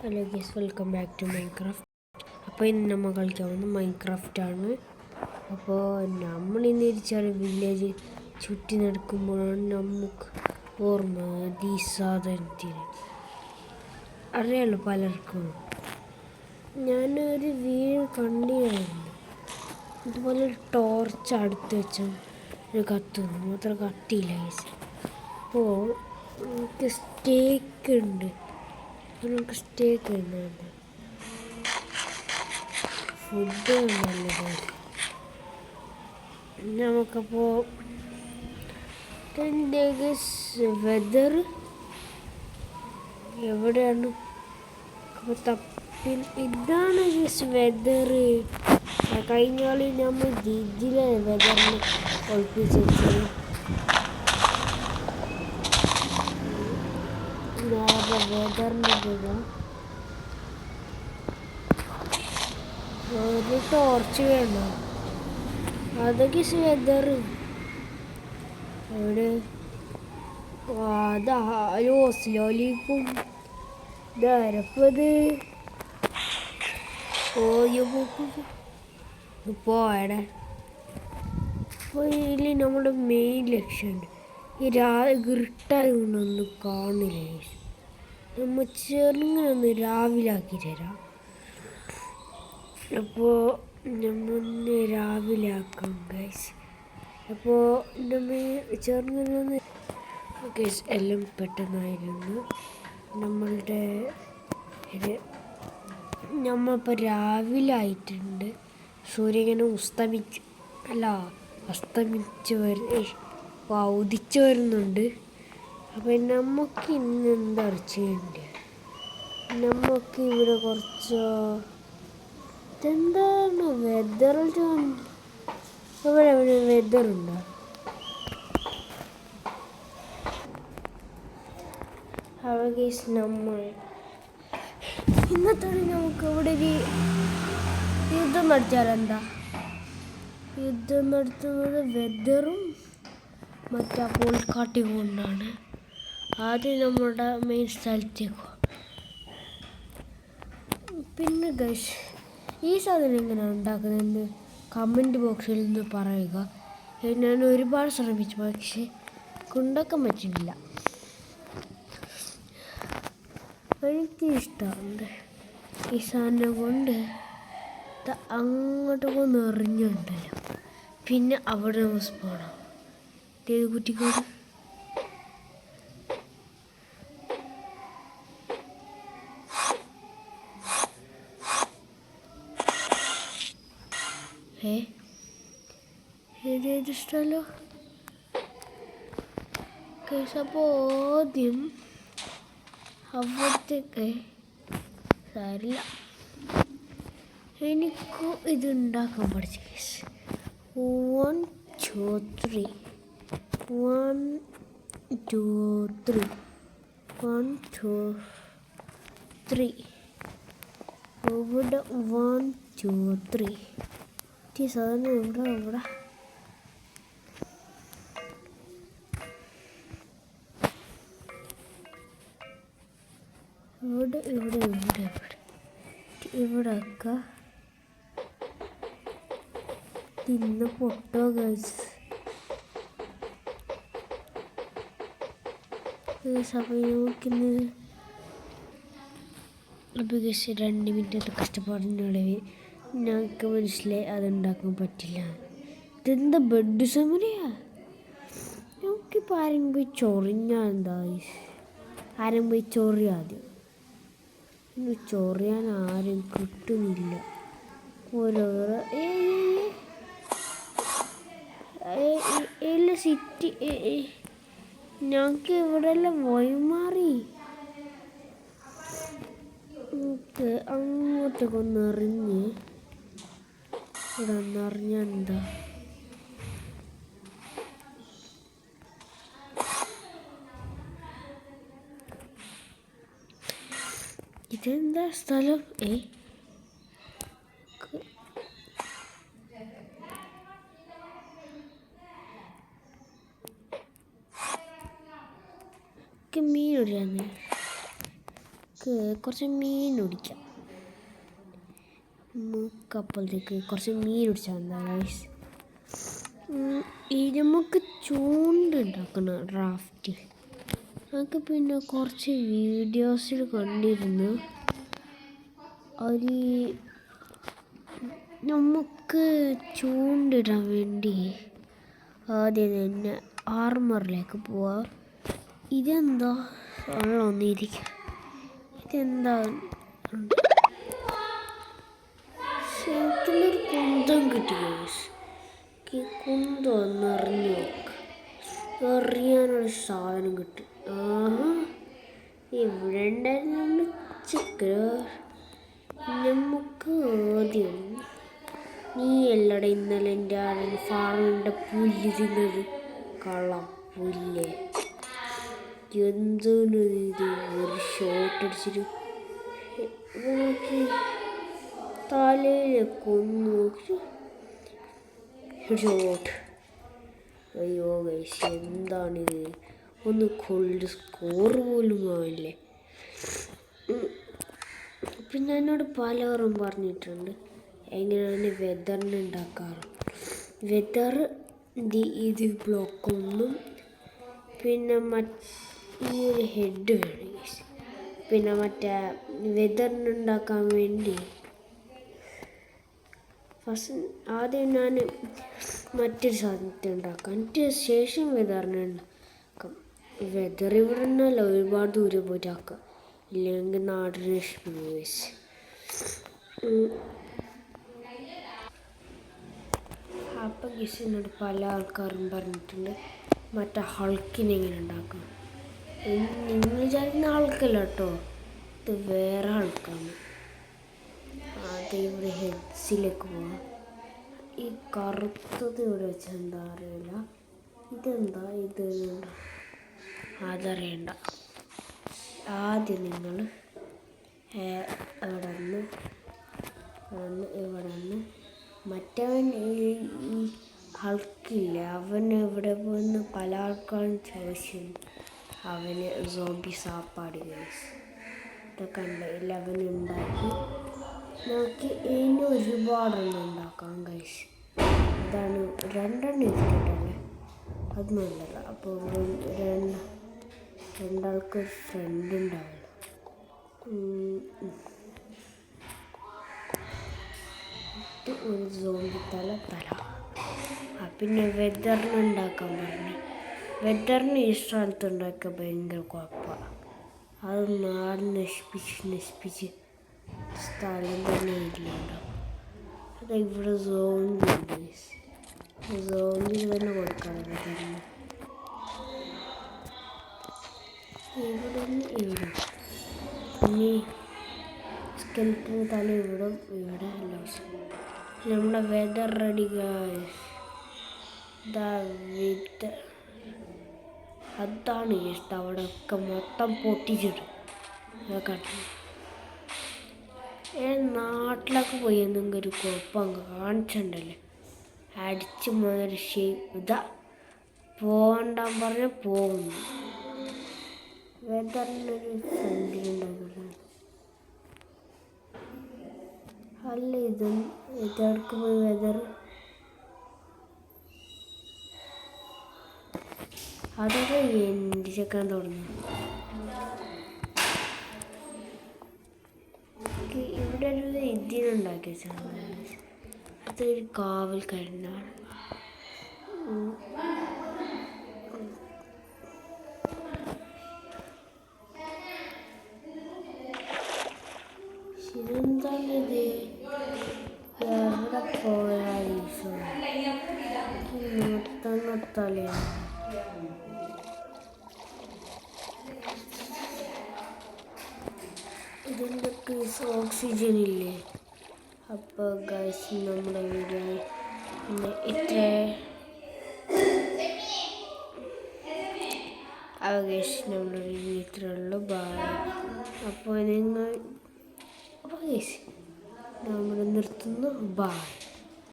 Hello guys, welcome back to Minecraft. അപ്പോൾ ഇന്ന് നമ്മൾ കളിക്കാൻ പോകുന്നത് മൈൻക്രാഫ്റ്റാണ്. അപ്പോൾ നമ്മളിന്ന് ചെറിയ വില്ലേജ് ചുറ്റി നടക്കുമ്പോഴാണ് നമുക്ക് ഓർമ്മ ഈ സാധനത്തിന് അറിയാലോ പലർക്കും. ഞാനൊരു വീട് കണ്ടിരുന്നു, ഇതുപോലെ ഒരു ടോർച്ച് അടുത്ത് വെച്ചാൽ ഒരു കത്തുന്നു, മാത്രം കത്തിയില്ല ഗൈസ്. അപ്പോൾ നമുക്ക് സ്റ്റേക്ക് ഉണ്ട്, നമുക്ക് സ്റ്റേക്ക് ഉണ്ട്, ഫുഡ് നല്ലത്. നമുക്കപ്പോൾ വെതർ എവിടെയാണ് ഇതാണ് വെതർ. കഴിഞ്ഞ കളി നമ്മൾ ജിജിലെ വെതറിന് ഒളിപ്പിച്ച് വെച്ചത്. വെതറിൻ്റെ ഒരു ടോർച്ച് വേണം, അതൊക്കെ വെതർ എവിടെ അസ്സലാമലൈക്കും ധരപ്പത് പോയടെ. അപ്പോൾ ഇതിൽ നമ്മുടെ മെയിൻ ലക്ഷ്യമുണ്ട്. ഈ ഇരുട്ടായി കൊണ്ടൊന്നും കാണില്ല. നമ്മൾ ചെറുങ്ങനെ രാവിലെ ആക്കി തരാം. അപ്പോൾ നമ്മൊന്ന് രാവിലെ ആക്കാം ഗൈസ്. അപ്പോൾ നമ്മൾ ചെറുങ്ങനെ ഗൈസ് എല്ലാം പെട്ടെന്നായിരുന്നു. നമ്മളിപ്പോൾ രാവിലെ ആയിട്ടുണ്ട്. സൂര്യ ഇങ്ങനെ ഉദിച്ചു വരുന്നുണ്ട്. അപ്പോൾ നമുക്ക് ഇന്ന് എന്താ ചെയ്യേണ്ടത്? നമുക്ക് ഇവിടെ കുറച്ച് എന്താണ് വെതർ, ഇവിടെ വെതറുണ്ടോ? നമ്മൾ ഇന്നത്തെ നമുക്ക് ഇവിടെ ഒരു യുദ്ധം നടത്തിയാലെന്താ? യുദ്ധം നടത്തുന്നത് വെതറും മറ്റേ പോൾക്കാട്ടി കൊണ്ടാണ്. ആദ്യം നമ്മുടെ മെയിൻ സ്ഥലത്തേക്ക്. പിന്നെ ഗൈസ്, ഈ സാധനം എങ്ങനെയാണ് ഉണ്ടാക്കുന്നതെന്ന് കമൻറ്റ് ബോക്സിൽ നിന്ന് പറയുക. ഞാൻ ഒരുപാട് ശ്രമിച്ചു, പക്ഷേ ഉണ്ടാക്കാൻ പറ്റുന്നില്ല. എനിക്കിഷ്ടമുണ്ട് ഈ സാധനം കൊണ്ട്. അങ്ങോട്ടൊക്കെ ഒന്ന് എറിഞ്ഞുണ്ടല്ലോ, പിന്നെ അവിടെ പോകണം. കുട്ടിക്കോട് ഏത് സ്ഥലം? അപ്പോൾ ആദ്യം അവിടത്തേക്ക് സാരില്ല, എനിക്ക് ഇതുണ്ടാക്കാൻ പഠിച്ചു. 1 2 3 1 2 3 1 2 3 ഇവിടെ 1 2 3 ഈ സാധനം ഇവിടെ ഇവിടെയൊക്കെ തിന്ന് പൊട്ടോ ഗൈസ്. സമയത്തിന് 2 മിനിറ്റ് കഷ്ടപ്പാടിനുള്ളിൽ ഞങ്ങൾക്ക് മനസ്സിലായി അതുണ്ടാക്കാൻ പറ്റില്ല. ഇതെന്താ ബെഡ് സമരയാ? നമുക്കിപ്പോൾ ആരെങ്കിലും പോയി ചൊറിഞ്ഞാൽ എന്താ? ആരും പോയി ചൊറിയാദ്യം. ചൊറിയാൻ ആരും കിട്ടുന്നില്ല. ഓരോരോ സിറ്റി ഞങ്ങൾക്ക് ഇവിടെ എല്ലാം വഴിമാറി. അങ്ങോട്ടൊക്കെ ഒന്ന് എറിഞ്ഞ് ഇവിടെ ഒന്നെറിഞ്ഞാൽ എന്താ? ഇതെന്താ സ്ഥലം? മീൻ ഇടുകയാണ്. കുറച്ച് മീൻ പിടിക്കാം. അപ്പോഴത്തേക്ക് കുറച്ച് മീൻ പിടിച്ചാൽ എന്താ ഗൈസ്. നമുക്ക് ചൂണ്ടുണ്ടാക്കണം റാഫ്റ്റ്. അതൊക്കെ പിന്നെ കുറച്ച് വീഡിയോസിൽ കണ്ടിരുന്നു. നമുക്ക് ചൂണ്ടിടാൻ വേണ്ടി ആദ്യം തന്നെ ആർമറിലേക്ക് പോവാം. ഇതെന്താ ഒന്നിരിക്കുക, ഇതെന്താ എനിക്കൊരു കുന്തം കിട്ടി. കുന്തം ഒന്ന് എറിഞ്ഞു നോക്ക്, എറിയാനൊരു സാധനം കിട്ടി. ഇവിടെ ഉണ്ടായിരുന്നു ചിക്കൻ. നമുക്ക് ആദ്യം നീ എല്ലട ഇന്നലെ എൻ്റെ ഫാമിൻ്റെ പുല്ല് തിന്നത്, കള്ളം പുല്ല്. എന്താണ് ഇത്, ഒരു ഷോട്ട് അടിച്ചിട്ട് നോക്കി തലയിലേക്ക് ഒന്ന് നോക്കി ഷോട്ട്. അയ്യോ ഗൈസ്, എന്താണിത്, ഒന്ന് കോൾഡ് സ്കോർ പോലും ആവില്ലേ. പിന്നെ എന്നോട് പലവരും പറഞ്ഞിട്ടുണ്ട് എങ്ങനെയാണ് വെതറിന് ഉണ്ടാക്കാറ്. വെതർ ഇത് ബ്ലോക്കൊന്നും പിന്നെ ഈ ഒരു ഹെഡ് വേണം ഗൈസ്. പിന്നെ മറ്റേ വെതറിനുണ്ടാക്കാൻ വേണ്ടി ആദ്യം ഞാൻ മറ്റൊരു സാധനത്തെ ഉണ്ടാക്കാം, എന്നിട്ട് ശേഷം വെതറിനുണ്ടാക്കാം. വെതർ ഇവിടെ നിന്നല്ല, ഒരുപാട് ദൂരെ പോയിട്ട് ആക്കാം, ഇല്ലെങ്കിൽ നാടിന് നശിപ്പിക്കും. അപ്പം ഗിസിനോട് പല ആൾക്കാരും പറഞ്ഞിട്ടുണ്ട് മറ്റേ ഹൾക്കിനെ എങ്ങനെ ഉണ്ടാക്കാം. നിങ്ങൾ വിചാരിക്കുന്ന ഹൾക്കല്ല കേട്ടോ, ഇത് വേറെ ഹൾക്കാണ്. ആദ്യം ഇവിടെ ഹെഡ്സിലേക്ക് പോവാം. ഈ കറുത്തത് ഇവിടെ വെച്ചാൽ എന്താ അറിയില്ല, ഇതെന്താ ഇത് അതറിയണ്ട. ആദ്യം നിങ്ങൾ ഇവിടെ നിന്ന് മറ്റവൻ ഈ ഹൾക്കില്ല, അവൻ എവിടെ പോയെന്ന് പല ആൾക്കാരും ചോദിച്ചു. അവന് സോംബി സാപ്പാട് ഇതൊക്കെ ഉണ്ട്. അവൻ ഉണ്ടാക്കി നമുക്ക് ഇനി ഒരുപാടെണ്ണം ഉണ്ടാക്കാം ഗൈസ്. അതാണ് രണ്ടെണ്ണം ഇരിക്കട്ടല്ലേ, അത് നല്ലത്. അപ്പോൾ രണ്ടാൾക്കൊരു ഫ്രണ്ട് ഉണ്ടാവില്ല. ഒരു സോംബി തല. പിന്നെ വെതറിനുണ്ടാക്കാൻ പറഞ്ഞു. വെതറിന് ഈ സ്ഥലത്ത് ഉണ്ടാക്കിയ ഭയങ്കര കുഴപ്പമാണ്. അത് നാട് നശിപ്പിച്ച് സ്ഥലം തന്നെ ഇല്ലാണ്ടാവും. അത് ഇവിടെ സോംബി തന്നെ കൊടുക്കാറുണ്ട്. ഇവിടെ പിന്നെ സ്കെൽറ്റന് തല ഇവിടെ എല്ലാം. നമ്മുടെ വെതർ റെഡി ഗൈസ്. അതാണ് ഇഷ്ടം, അവിടെ ഒക്കെ മൊത്തം പൊട്ടിച്ചിടും. നാട്ടിലൊക്കെ പോയി എന്തെങ്കിലും ഒരു കുഴപ്പം കാണിച്ചിട്ടുണ്ടല്ലേ, അടിച്ച് മുതൽ ഇതാ പോകണ്ടാൻ പറഞ്ഞാൽ പോകുന്നു. വെതറിനൊരു ഫ്രണ്ടിലുണ്ടാകുന്നത് അല്ല, ഇതെടുക്ക് പോയി വെതർ. അതൊക്കെ എൻ്റെ ചെക്കാൻ തുടങ്ങി. ഇവിടെ ഒരു ഇതിനുണ്ടാക്കി വെച്ചാൽ അതൊരു കാവൽക്കാരനാണ്. എന്താണിത്, എവിടെ പോയാലും നിർത്താൻ ഇതിൻ്റെ പീസ് ഓക്സിജൻ ഇല്ലേ. അപ്പോൾ ഗൈസ് നമ്മുടെ വീഡിയോ പിന്നെ ഗൈസ് നമ്മുടെ വീഡിയോ ഇത്രയുള്ളൂ. ബൈ. അപ്പോൾ ഗൈസ് നമ്മൾ നിർത്തുന്നു. ബൈ.